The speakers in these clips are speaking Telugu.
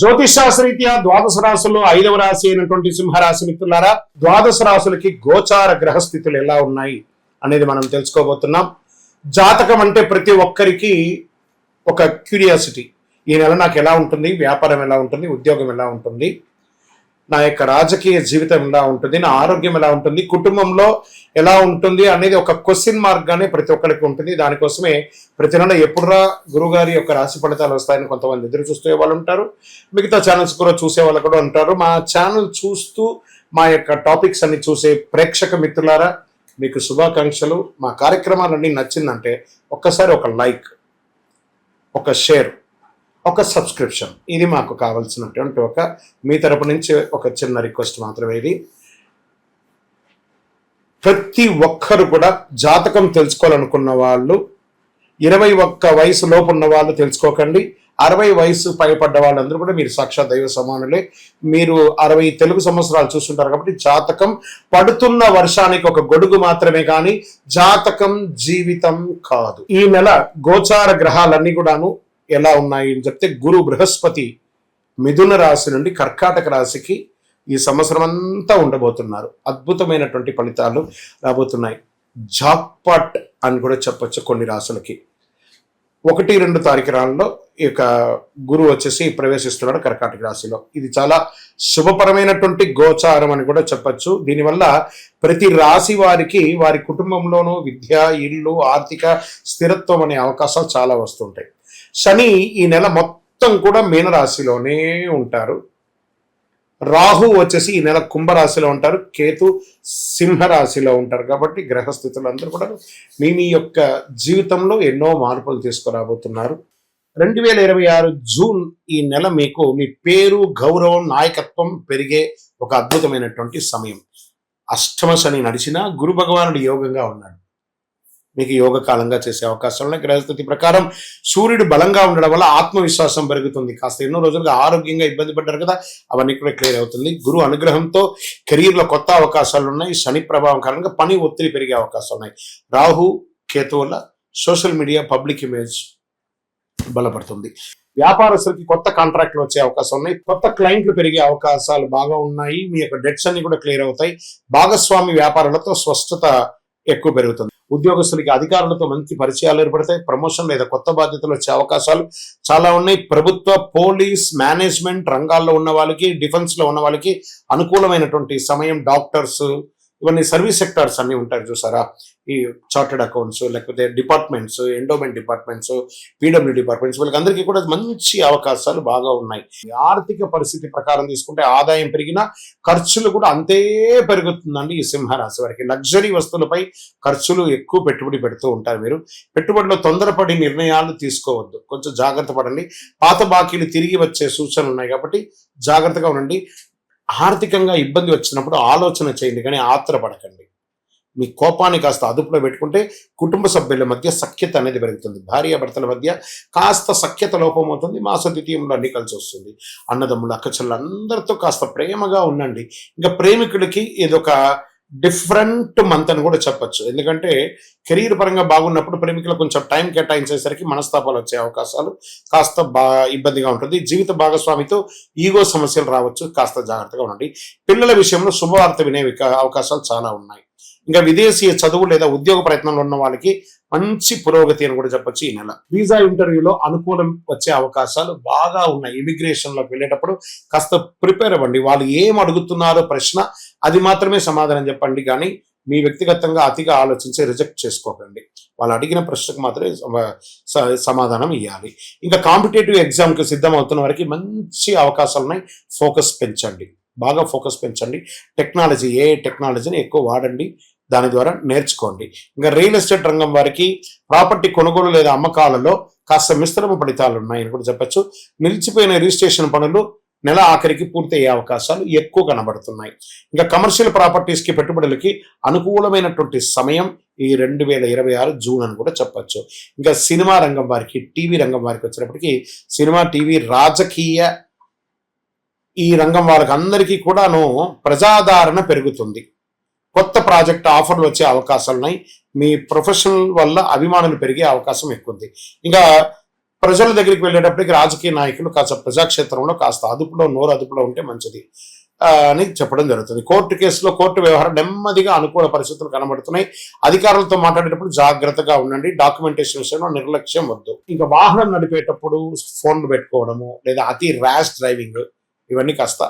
జ్యోతిష్ శాస్త్రరీత్యా ద్వాదశ రాశుల్లో 5వ రాశి అయినటువంటి సింహరాశి మిత్రులారా, ద్వాదశ రాశులకి గోచార గ్రహస్థితులు ఎలా ఉన్నాయి అనేది మనం తెలుసుకోబోతున్నాం. జాతకం అంటే ప్రతి ఒక్కరికి ఒక క్యూరియాసిటీ. ఈ నెల నాకు ఎలా ఉంటుంది, వ్యాపారం ఎలా ఉంటుంది, ఉద్యోగం ఎలా ఉంటుంది, నా యొక్క రాజకీయ జీవితం ఎలా ఉంటుంది, నా ఆరోగ్యం ఎలా ఉంటుంది, కుటుంబంలో ఎలా ఉంటుంది అనేది ఒక క్వశ్చన్ మార్క్ గానే ప్రతి ఒక్కరికి ఉంటుంది. దానికోసమే ప్రతి నెల ఎప్పుడురా గురుగారి యొక్క రాశి ఫలితాలు వస్తాయని కొంతమంది ఎదురు చూసే వాళ్ళు ఉంటారు. మిగతా ఛానల్స్ కూడా చూసే వాళ్ళు కూడా ఉంటారు. మా ఛానల్ చూస్తూ మా యొక్క టాపిక్స్ అన్ని చూసే ప్రేక్షక మిత్రులారా, మీకు శుభాకాంక్షలు. మా కార్యక్రమాలన్నీ నచ్చిందంటే ఒక్కసారి ఒక లైక్, ఒక షేర్, ఒక సబ్స్క్రిప్షన్, ఇది మాకు కావాల్సినటువంటి ఒక మీ తరపు నుంచి ఒక చిన్న రిక్వెస్ట్ మాత్రమే. ఇది ప్రతి ఒక్కరు కూడా జాతకం తెలుసుకోవాలనుకున్న వాళ్ళు 21 వయసు లోపు ఉన్న వాళ్ళు తెలుసుకోకండి. 60 వయసు పైపడ్డ వాళ్ళందరూ కూడా మీరు సాక్షాత్ దైవ సమానులే. మీరు 60 తెలుగు సంవత్సరాలు చూస్తుంటారు కాబట్టి జాతకం పడుతున్న వర్షానికి ఒక గొడుగు మాత్రమే కానీ జాతకం జీవితం కాదు. ఈ నెల గోచార గ్రహాలన్నీ కూడాను ఎలా ఉన్నాయి అని చెప్తే, గురు బృహస్పతి మిథున రాశి నుండి కర్కాటక రాశికి ఈ సంవత్సరం అంతా ఉండబోతున్నారు. అద్భుతమైనటువంటి ఫలితాలు రాబోతున్నాయి. జాక్పాట్ అని కూడా చెప్పొచ్చు కొన్ని రాశులకి. 1-2 తారీఖులలో ఈ యొక్క గురువు వచ్చేసి ప్రవేశిస్తున్నాడు కర్కాటక రాశిలో. ఇది చాలా శుభపరమైనటువంటి గోచారం అని కూడా చెప్పచ్చు. దీనివల్ల ప్రతి రాశి వారికి వారి కుటుంబంలోనూ విద్య, ఇల్లు, ఆర్థిక స్థిరత్వం అనే అవకాశాలు చాలా వస్తుంటాయి. శని ఈ నెల మొత్తం కూడా మీనరాశిలోనే ఉంటారు. రాహు వచ్చేసి ఈ నెల కుంభరాశిలో ఉంటారు. కేతు సింహరాశిలో ఉంటారు. కాబట్టి గ్రహస్థితులు అందరూ కూడా మీ యొక్క జీవితంలో ఎన్నో మార్పులు తీసుకురాబోతున్నారు. 2026 జూన్ ఈ నెల మీకు మీ పేరు, గౌరవం, నాయకత్వం పెరిగే ఒక అద్భుతమైనటువంటి సమయం. అష్టమ శని నడిచినా గురు భగవానుడు యోగంగా ఉన్నాడు. మీకు యోగ కాలంగా చేసే అవకాశాలు ఉన్నాయి. గ్రహస్థితి ప్రకారం సూర్యుడు బలంగా ఉండడం వల్ల ఆత్మవిశ్వాసం పెరుగుతుంది. కాస్త ఎన్నో రోజులుగా ఆరోగ్యంగా ఇబ్బంది పడ్డారు కదా, అవన్నీ కూడా క్లియర్ అవుతుంది. గురు అనుగ్రహంతో కెరీర్లో కొత్త అవకాశాలు ఉన్నాయి. శని ప్రభావం కారణంగా పని ఒత్తిడి పెరిగే అవకాశాలు ఉన్నాయి. రాహు కేతు వల్ల సోషల్ మీడియా, పబ్లిక్ ఇమేజ్ బలపడుతుంది. వ్యాపారస్తులకి కొత్త కాంట్రాక్ట్లు వచ్చే అవకాశం ఉన్నాయి. కొత్త క్లయింట్లు పెరిగే అవకాశాలు బాగా ఉన్నాయి. మీ యొక్క డెట్స్ అన్ని కూడా క్లియర్ అవుతాయి. భాగస్వామి వ్యాపారాలతో స్పష్టత ఎక్కువ పెరుగుతుంది. ఉద్యోగస్తులకి అధికారులతో మంచి పరిచయాలు ఏర్పడతాయి. ప్రమోషన్ లేదా కొత్త బాధ్యతలు వచ్చే అవకాశాలు చాలా ఉన్నాయి. ప్రభుత్వ, పోలీస్, మేనేజ్మెంట్ రంగాల్లో ఉన్న వాళ్ళకి, డిఫెన్స్ లో ఉన్న వాళ్ళకి అనుకూలమైనటువంటి సమయం. డాక్టర్స్, ఇవన్నీ సర్వీస్ సెక్టార్స్ అన్ని ఉంటారు చూసారా, ఈ చార్టెడ్ అకౌంట్స్, లేకపోతే departments, endowment departments, PW departments, వీళ్ళకి అందరికీ కూడా మంచి అవకాశాలు బాగా ఉన్నాయి. ఆర్థిక పరిస్థితి ప్రకారం తీసుకుంటే ఆదాయం పెరిగినా ఖర్చులు కూడా అంతే పెరుగుతుందండి. ఈ సింహరాశి వారికి లగ్జరీ వస్తువులపై ఖర్చులు ఎక్కువ పెట్టుబడి పెడుతూ ఉంటారు. మీరు పెట్టుబడిలో తొందరపడి నిర్ణయాలు తీసుకోవద్దు, కొంచెం జాగ్రత్త పడండి. పాత బాకీలు తిరిగి వచ్చే సూచనలు ఉన్నాయి కాబట్టి జాగ్రత్తగా ఉండండి. ఆర్థికంగా ఇబ్బంది వచ్చినప్పుడు ఆలోచన చేయండి కానీ ఆత్రపడకండి. మీ కోపాన్ని కాస్త అదుపులో పెట్టుకుంటే కుటుంబ సభ్యుల మధ్య సఖ్యత అనేది పెరుగుతుంది. భార్యాభర్తల మధ్య కాస్త సఖ్యత లోపం అవుతుంది. మాస ద్వితీయంలో అన్ని కలిసి వస్తుంది. అన్నదమ్ములు, అక్కచెల్లెలు అందరితో కాస్త ప్రేమగా ఉండండి. ఇంకా ప్రేమికులకి ఇదొక డిఫరెంట్ మంత్ అని కూడా చెప్పచ్చు. ఎందుకంటే కెరీర్ పరంగా బాగున్నప్పుడు ప్రేమికులకు కొంచెం టైం కేటాయించేసరికి మనస్తాపాలు వచ్చే అవకాశాలు కాస్త ఇబ్బందిగా ఉంటుంది. జీవిత భాగస్వామితో ఈగో సమస్యలు రావచ్చు, కాస్త జాగ్రత్తగా ఉండండి. పిల్లల విషయంలో శుభవార్త వినే అవకాశాలు చాలా ఉన్నాయి. ఇంకా విదేశీయ చదువు లేదా ఉద్యోగ ప్రయత్నంలో ఉన్న వాళ్ళకి మంచి పురోగతి అని కూడా చెప్పొచ్చు. ఈ నెల వీసా ఇంటర్వ్యూలో అనుకూలం వచ్చే అవకాశాలు బాగా ఉన్నాయి. ఇమిగ్రేషన్ లోకి వెళ్ళేటప్పుడు కాస్త ప్రిపేర్ అవ్వండి. వాళ్ళు ఏం అడుగుతున్నారో ప్రశ్న, అది మాత్రమే సమాధానం చెప్పండి. కానీ మీ వ్యక్తిగతంగా అతిగా ఆలోచించి రిజెక్ట్ చేసుకోకండి. వాళ్ళు అడిగిన ప్రశ్నకు మాత్రమే సమాధానం ఇవ్వాలి. ఇంకా కాంపిటేటివ్ ఎగ్జామ్కి సిద్ధం అవుతున్న వారికి మంచి అవకాశాలు ఉన్నాయి. ఫోకస్ పెంచండి, బాగా ఫోకస్ పెంచండి. టెక్నాలజీ, ఏ టెక్నాలజీని ఎక్కువ వాడండి, దాని ద్వారా నేర్చుకోండి. ఇంకా రియల్ ఎస్టేట్ రంగం వారికి ప్రాపర్టీ కొనుగోలు లేదా అమ్మకాలలో కాస్త మిశ్రమ ఫలితాలు ఉన్నాయని కూడా చెప్పచ్చు. నిలిచిపోయిన రిజిస్ట్రేషన్ పనులు నెల ఆఖరికి పూర్తయ్యే అవకాశాలు ఎక్కువ కనబడుతున్నాయి. ఇంకా కమర్షియల్ ప్రాపర్టీస్కి పెట్టుబడులకి అనుకూలమైనటువంటి సమయం ఈ 2026 జూన్ అని కూడా చెప్పచ్చు. ఇంకా సినిమా రంగం వారికి, టీవీ రంగం వారికి వచ్చేటప్పటికి సినిమా, టీవీ, రాజకీయ ఈ రంగం వాళ్ళకి అందరికీ కూడాను ప్రజాదరణ పెరుగుతుంది. కొత్త ప్రాజెక్ట్ ఆఫర్లు వచ్చే అవకాశాలు ఉన్నాయి. మీ ప్రొఫెషనల్ వల్ల అభిమానులు పెరిగే అవకాశం ఎక్కువ ఉంది. ఇంకా ప్రజల దగ్గరికి వెళ్ళేటప్పటికి రాజకీయ నాయకులు కాస్త ప్రజాక్షేత్రంలో కాస్త నోరు అదుపులో ఉంటే మంచిది అని చెప్పడం జరుగుతుంది. కోర్టు కేసులో కోర్టు వ్యవహారం నెమ్మదిగా అనుకూల పరిస్థితులు కనబడుతున్నాయి. అధికారులతో మాట్లాడేటప్పుడు జాగ్రత్తగా ఉండండి. డాక్యుమెంటేషన్ విషయంలో నిర్లక్ష్యం వద్దు. ఇంకా వాహనం నడిపేటప్పుడు ఫోన్లు పెట్టుకోవడము లేదా అతి ర్యాష్ డ్రైవింగ్ ఇవన్నీ కాస్త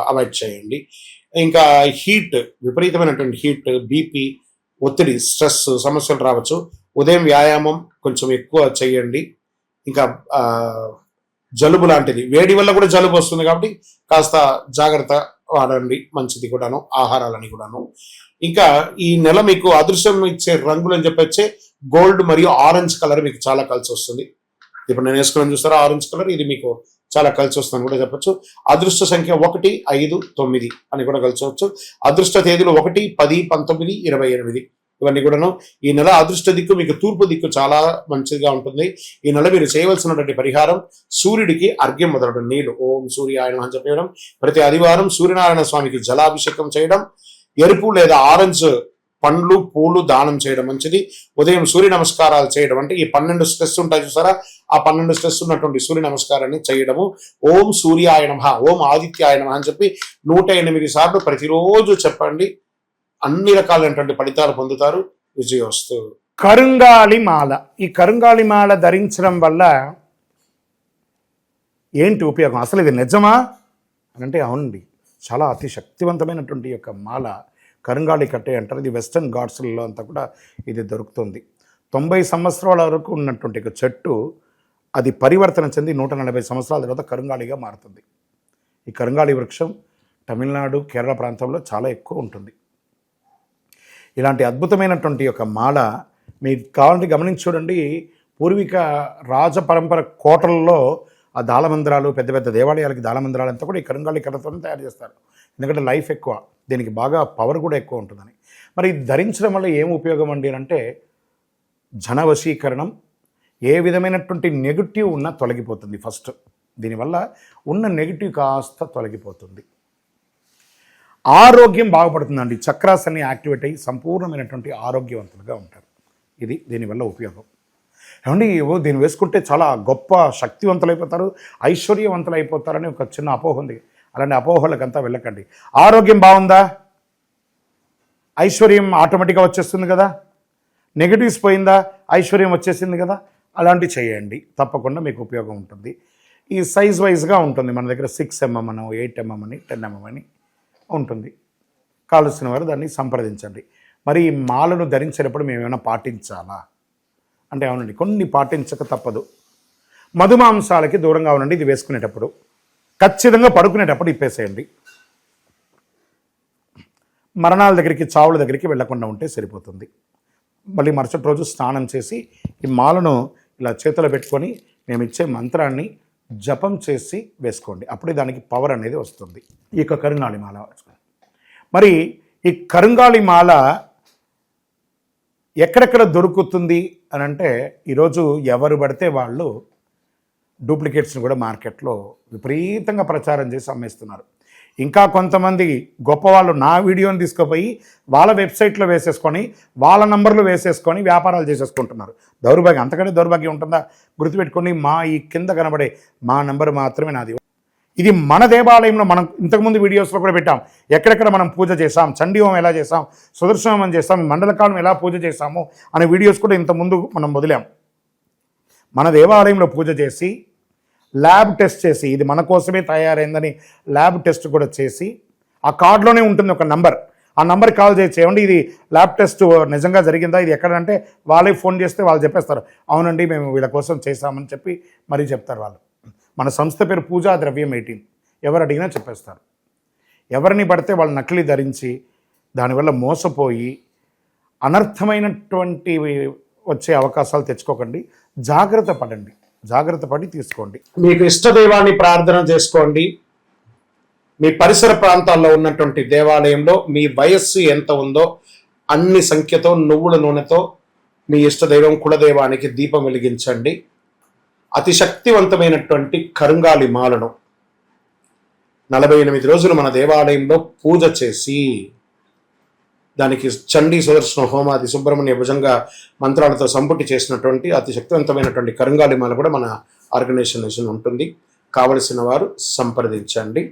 అవాయిడ్ చేయండి. ఇంకా విపరీతమైనటువంటి హీట్, బీపీ, ఒత్తిడి, స్ట్రెస్ సమస్యలు రావచ్చు. ఉదయం వ్యాయామం కొంచెం ఎక్కువ చేయండి. ఇంకా జలుబు లాంటిది, వేడి వల్ల కూడా జలుబు వస్తుంది కాబట్టి కాస్త జాగ్రత్త వాడండి. మంచిది కూడాను, ఆహారాలని కూడాను. ఇంకా ఈ నెల మీకు అదృశ్యం ఇచ్చే రంగులు అని చెప్పొచ్చే గోల్డ్ మరియు ఆరెంజ్ కలర్ మీకు చాలా కలిసి వస్తుంది. ఇప్పుడు నేను వేసుకున్నాను చూస్తారా ఆరెంజ్ కలర్, ఇది మీకు చాలా కలిసి వస్తుందని కూడా చెప్పొచ్చు. అదృష్ట సంఖ్య 1, 5, 9 అని కూడా కలిసవచ్చు. అదృష్ట తేదీలు 1, 10, 19, 28 ఇవన్నీ కూడాను. ఈ నెల అదృష్ట దిక్కు మీకు తూర్పు దిక్కు చాలా మంచిగా ఉంటుంది. ఈ నెల మీరు చేయవలసినటువంటి పరిహారం సూర్యుడికి అర్ఘ్యం మొదలడం, నీళ్లు ఓం సూర్యాయ నమః అని చెప్పడం, ప్రతి ఆదివారం సూర్యనారాయణ స్వామికి జలాభిషేకం చేయడం, ఎరుపు లేదా ఆరెంజ్ పండ్లు పూలు దానం చేయడం మంచిది. ఉదయం సూర్య నమస్కారాలు చేయడం, అంటే ఈ 12 స్ట్రెస్ ఉంటాయి చూసారా, ఆ 12 స్ట్రెస్ ఉన్నటువంటి సూర్య నమస్కారాన్ని చేయడము. ఓం సూర్యాయ నమః, ఓం ఆదిత్యాయ నమః అని చెప్పి 108 సార్లు ప్రతిరోజు చెప్పండి. అన్ని రకాలైనటువంటి ఫలితాలు పొందుతారు. విజయోస్తు. కరుంగాలి మాల. ఈ కరుంగాలి మాల ధరించడం వల్ల ఏంటి ఉపయోగం? అసలు ఇది నిజమా అని అంటే అవునండి, చాలా అతి శక్తివంతమైనటువంటి యొక్క మాల కరుంగాళి కట్టే అంటారు. ఇది వెస్టర్న్ ఘాట్స్లలో అంతా కూడా ఇది దొరుకుతుంది. 90 సంవత్సరాల వరకు ఉన్నటువంటి ఒక చెట్టు అది పరివర్తన చెంది 140 సంవత్సరాల తర్వాత కరుంగాళిగా మారుతుంది. ఈ కరుంగాళి వృక్షం తమిళనాడు, కేరళ ప్రాంతంలో చాలా ఎక్కువ ఉంటుంది. ఇలాంటి అద్భుతమైనటువంటి యొక్క మాల మీకు కావాలంటే గమనించి చూడండి. పూర్వీక రాజ పరంపర కోటలలో ఆ దాళమందిరాలు, పెద్ద పెద్ద దేవాలయాలకి దాళమందిరాలు అంతా కూడా ఈ కరుంగాళి కర్రతో తయారు చేస్తారు. ఎందుకంటే లైఫ్ ఎక్కువ, దీనికి బాగా పవర్ కూడా ఎక్కువ ఉంటుందని. మరి ధరించడం వల్ల ఏం ఉపయోగం అండి అంటే జనవశీకరణం, ఏ విధమైనటువంటి నెగిటివ్ ఉన్నా తొలగిపోతుంది. ఫస్ట్ దీనివల్ల ఉన్న నెగిటివ్ కాస్త తొలగిపోతుంది. ఆరోగ్యం బాగుపడుతుందండి. చక్రాస్ అన్ని యాక్టివేట్ అయ్యి సంపూర్ణమైనటువంటి ఆరోగ్యవంతులుగా ఉంటారు. ఇది దీనివల్ల ఉపయోగం. ఏమండి దీన్ని వేసుకుంటే చాలా గొప్ప శక్తివంతులైపోతారు, ఐశ్వర్యవంతులు అయిపోతారని ఒక చిన్న అపోహ ఉంది. అలాంటి అపోహలకంతా వెళ్ళకండి. ఆరోగ్యం బాగుందా, ఐశ్వర్యం ఆటోమేటిక్గా వచ్చేస్తుంది కదా. నెగిటివ్స్ పోయిందా, ఐశ్వర్యం వచ్చేసింది కదా. అలాంటివి చేయండి, తప్పకుండా మీకు ఉపయోగం ఉంటుంది. ఈ సైజ్ వైజ్గా ఉంటుంది. మన దగ్గర 6 mm అని, 8 mm అని, 10 mm అని ఉంటుంది. కావలసిన వారు దాన్ని సంప్రదించండి. మరి ఈ మాలను ధరించేటప్పుడు మేము ఏమైనా పాటించాలా అంటే అవునండి, కొన్ని పాటించక తప్పదు. మధుమాంసాలకి దూరంగా ఉండండి. ఇది వేసుకునేటప్పుడు ఖచ్చితంగా పడుకునేటప్పుడు ఇప్పేసేయండి. మరణాల దగ్గరికి, చావుల దగ్గరికి వెళ్లకుండా ఉంటే సరిపోతుంది. మళ్ళీ మరుసటి రోజు స్నానం చేసి ఈ మాలను ఇలా చేతిలో పెట్టుకొని మేము ఇచ్చే మంత్రాన్ని జపం చేసి వేసుకోండి. అప్పుడే దానికి పవర్ అనేది వస్తుంది. ఈ యొక్క కరుంగాళి మాల. మరి ఈ కరుంగాళి మాల ఎక్కడెక్కడ దొరుకుతుంది అని అంటే ఈరోజు ఎవరు పడితే వాళ్ళు డూప్లికేట్స్ని కూడా మార్కెట్లో విపరీతంగా ప్రచారం చేసి అమ్మేస్తున్నారు. ఇంకా కొంతమంది గొప్పవాళ్ళు నా వీడియోని తీసుకుపోయి వాళ్ళ వెబ్సైట్లో వేసేసుకొని వాళ్ళ నంబర్లు వేసేసుకొని వ్యాపారాలు చేసేసుకుంటున్నారు. దౌర్భాగ్యం, అంతకంటే దౌర్భాగ్యం ఉంటుందా? గుర్తుపెట్టుకొని మా ఈ కింద కనబడే మా నెంబర్ మాత్రమే నాది. ఇది మన దేవాలయంలో మనం ఇంతకుముందు వీడియోస్లో కూడా పెట్టాం. ఎక్కడెక్కడ మనం పూజ చేసాం, చండీహోమం ఎలా చేసాం, సుదర్శనం చేసాం, మండలకాలం ఎలా పూజ చేసాము అనే వీడియోస్ కూడా ఇంతకుముందు మనం వదిలాం. మన దేవాలయంలో పూజ చేసి ల్యాబ్ టెస్ట్ చేసి ఇది మన కోసమే తయారైందని ల్యాబ్ టెస్ట్ కూడా చేసి ఆ కార్డులోనే ఉంటుంది ఒక నంబర్. ఆ నంబర్కి కాల్ చేసి ఏమండి ఇది ల్యాబ్ టెస్ట్ నిజంగా జరిగిందా, ఇది ఎక్కడంటే వాళ్ళే ఫోన్ చేస్తే వాళ్ళు చెప్పేస్తారు అవునండి మేము వీళ్ళ కోసం చేశామని చెప్పి మరీ చెప్తారు వాళ్ళు. మన సంస్థ పేరు పూజా ద్రవ్యం 18. ఎవరు అడిగినా చెప్పేస్తారు. ఎవరిని పడితే వాళ్ళు నకిలీ ధరించి దానివల్ల మోసపోయి అనర్థమైనటువంటి వచ్చే అవకాశాలు తెచ్చుకోకండి. జాగ్రత్త పడండి, జాగ్రత్త పడి తీసుకోండి. మీకు ఇష్టదైవాన్ని ప్రార్థన చేసుకోండి. మీ పరిసర ప్రాంతాల్లో ఉన్నటువంటి దేవాలయంలో మీ వయస్సు ఎంత ఉందో అన్ని సంఖ్యతో నువ్వుల నూనెతో మీ ఇష్టదైవం కులదైవానికి దీపం వెలిగించండి. అతి శక్తివంతమైనటువంటి కరుంగాళి మాలను 48 రోజులు మన దేవాలయంలో పూజ చేసి దానికి చండీ సుదర్శన హోమాది సుబ్రహ్మణ్య భుజంగా మంత్రాలతో సంపుటి చేసినటువంటి అతి శక్తివంతమైనటువంటి కరుంగాలి మాల కూడా మన ఆర్గనైజేషన్ ఉంటుంది. కావలసిన వారు సంప్రదించండి.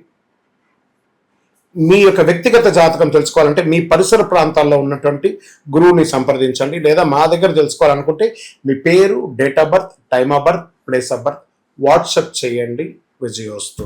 మీ యొక్క వ్యక్తిగత జాతకం తెలుసుకోవాలంటే మీ పరిసర ప్రాంతాల్లో ఉన్నటువంటి గురువుని సంప్రదించండి, లేదా మా దగ్గర తెలుసుకోవాలనుకుంటే మీ పేరు, date of birth, time of birth, place of birth WhatsApp చేయండి. విజయోస్తు.